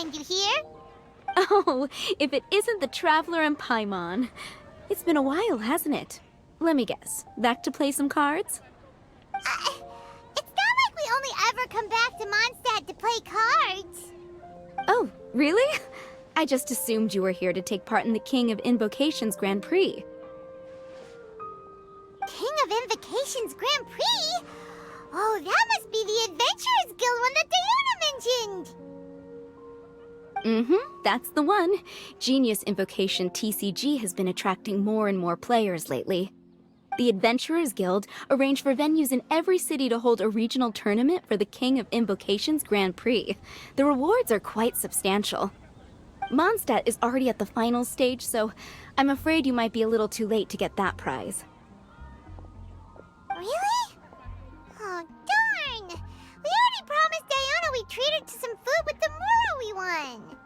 find you here. Oh, if it isn't the Traveler and Paimon. It's been a while, hasn't it? Let me guess. Back to play some cards? It's not like we only ever come back to Mondstadt to play cards. Oh, really? I just assumed you were here to take part in the King of Invocation's Grand Prix. King of Invocation's Grand Prix? Oh, that must be the Adventurers Guild one that Diana mentioned! That's the one. Genius Invocation TCG has been attracting more and more players lately. The Adventurers Guild arranged for venues in every city to hold a regional tournament for the King of Invocation's Grand Prix. The rewards are quite substantial. Mondstadt is already at the final stage, so I'm afraid you might be a little too late to get that prize. Really? Oh, darn! We already promised Diana we'd treat her to some food with the Moro we won!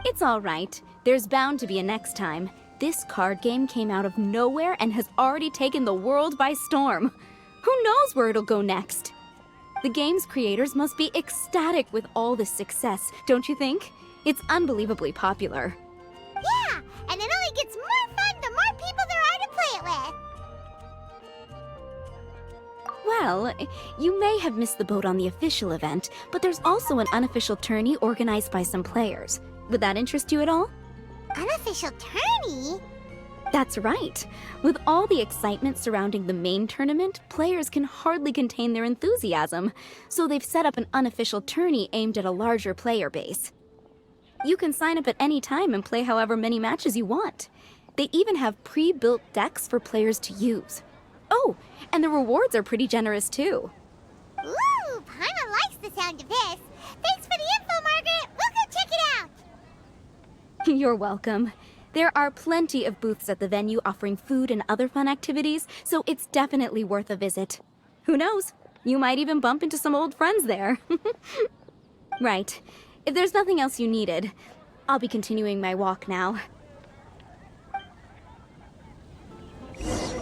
It's all right. There's bound to be a next time. This card game came out of nowhere and has already taken the world by storm. Who knows where it'll go next? The game's creators must be ecstatic with all this success, don't you think? It's unbelievably popular. Yeah, and it only gets more fun the more people there are to play it with. Well, you may have missed the boat on the official event, but there's also an unofficial tourney organized by some players. Would that interest you at all? Unofficial tourney? That's right. With all the excitement surrounding the main tournament, players can hardly contain their enthusiasm, so they've set up an unofficial tourney aimed at a larger player base. You can sign up at any time and play however many matches you want. They even have pre-built decks for players to use. Oh, and the rewards are pretty generous too. Ooh, Paimon likes the sound of this. Thanks for the info, Margaret. We'll go check it out. You're welcome. There are plenty of booths at the venue offering food and other fun activities, so it's definitely worth a visit. Who knows? You might even bump into some old friends there. Right. If there's nothing else you needed, I'll be continuing my walk now. Paimon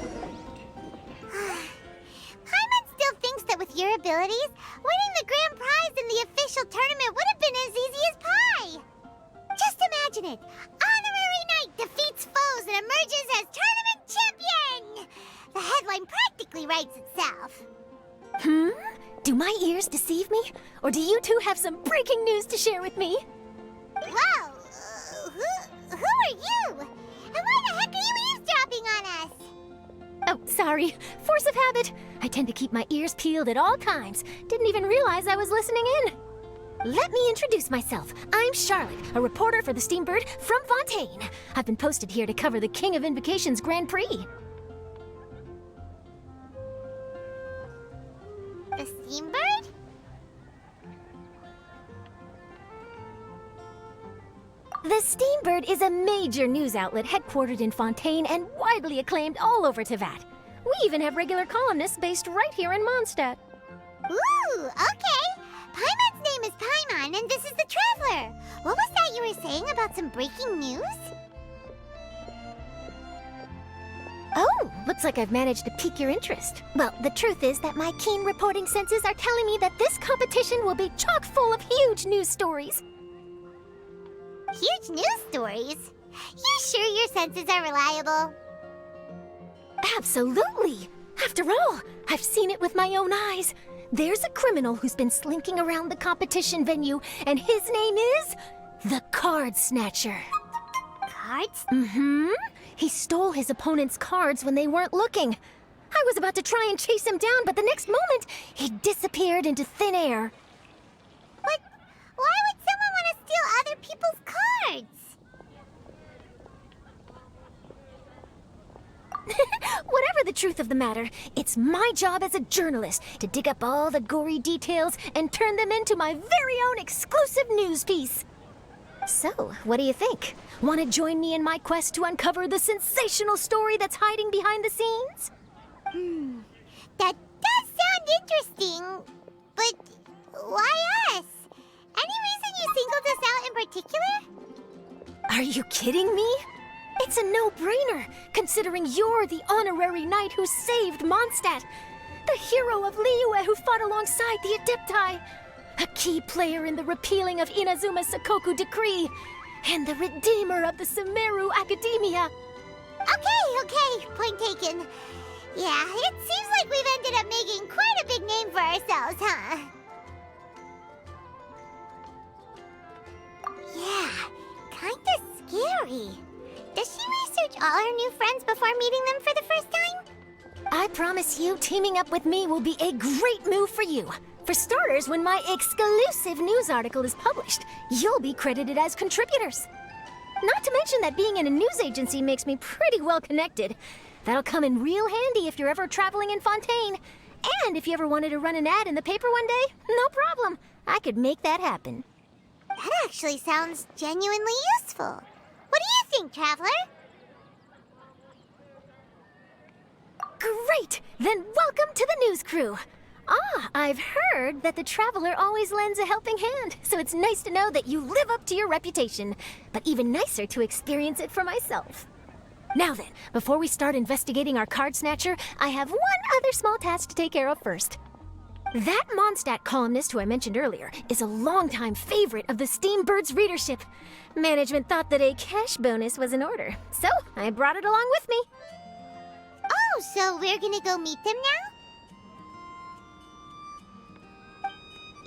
still thinks that with your abilities, winning the grand prize in the official tournament would have been as easy as pie. Just imagine it. Honorary Knight defeats foes and emerges as tournament champion! The headline practically writes itself. Do my ears deceive me? Or do you two have some breaking news to share with me? Whoa! Who are you? And why the heck are you eavesdropping on us? Oh, sorry. Force of habit. I tend to keep my ears peeled at all times. Didn't even realize I was listening in. Let me introduce myself. I'm Charlotte, a reporter for the Steambird from Fontaine. I've been posted here to cover the King of Invocation's Grand Prix. The Steambird? The Steambird is a major news outlet headquartered in Fontaine and widely acclaimed all over Teyvat. We even have regular columnists based right here in Mondstadt. Ooh, okay. Paimon's name is Paimon, and this is the Traveler. What was that you were saying about some breaking news? Oh, looks like I've managed to pique your interest. Well, the truth is that my keen reporting senses are telling me that this competition will be chock full of huge news stories. Huge news stories? You sure your senses are reliable? Absolutely! After all, I've seen it with my own eyes. There's a criminal who's been slinking around the competition venue, and his name is the Card Snatcher. Cards? He stole his opponent's cards when they weren't looking. I was about to try and chase him down, but the next moment, he disappeared into thin air. But why would someone want to steal other people's cards? Whatever the truth of the matter, it's my job as a journalist to dig up all the gory details and turn them into my very own exclusive news piece. So, what do you think? Want to join me in my quest to uncover the sensational story that's hiding behind the scenes? That does sound interesting, but why us? Any reason you singled us out in particular? Are you kidding me? It's a no-brainer, considering you're the honorary knight who saved Mondstadt, the hero of Liyue who fought alongside the Adepti. a key player in the repealing of Inazuma's Sakoku Decree, and the redeemer of the Sumeru Academia. Okay, point taken. Yeah, it seems like we've ended up making quite a big name for ourselves, huh? Yeah, kinda scary. Does she research all her new friends before meeting them for the first time? I promise you, teaming up with me will be a great move for you. For starters, when my exclusive news article is published, you'll be credited as contributors. Not to mention that being in a news agency makes me pretty well connected. That'll come in real handy if you're ever traveling in Fontaine. And if you ever wanted to run an ad in the paper one day, no problem. I could make that happen. That actually sounds genuinely useful. What do you think, Traveler? Great! Then welcome to the news crew. I've heard that the Traveler always lends a helping hand, so it's nice to know that you live up to your reputation, but even nicer to experience it for myself. Now then, before we start investigating our card snatcher, I have one other small task to take care of first. That Mondstadt columnist who I mentioned earlier is a longtime favorite of the Steambird's readership. Management thought that a cash bonus was in order, so I brought it along with me. Oh, so we're gonna go meet them now?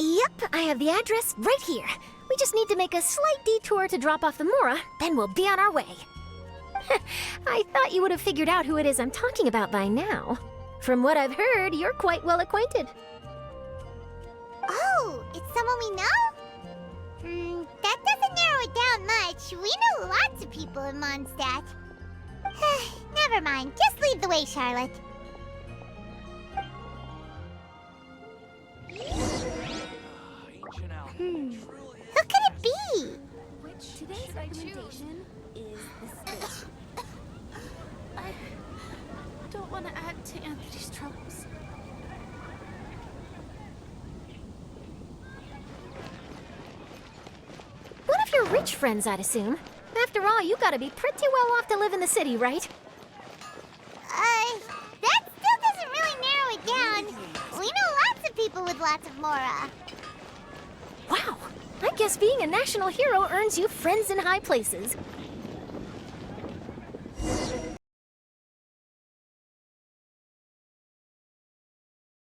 Yep, I have the address right here. We just need to make a slight detour to drop off the Mora, then we'll be on our way. I thought you would have figured out who it is I'm talking about by now. From what I've heard, you're quite well acquainted. Oh, it's someone we know? That doesn't narrow it down much. We know lots of people in Mondstadt. Never mind, just lead the way, Charlotte. Who could it be? Today's recommendation is this. I don't want to add to Anthony's troubles. One of your rich friends, I'd assume. After all, you gotta be pretty well off to live in the city, right? That still doesn't really narrow it down. We know lots of people with lots of Mora. Wow, I guess being a national hero earns you friends in high places.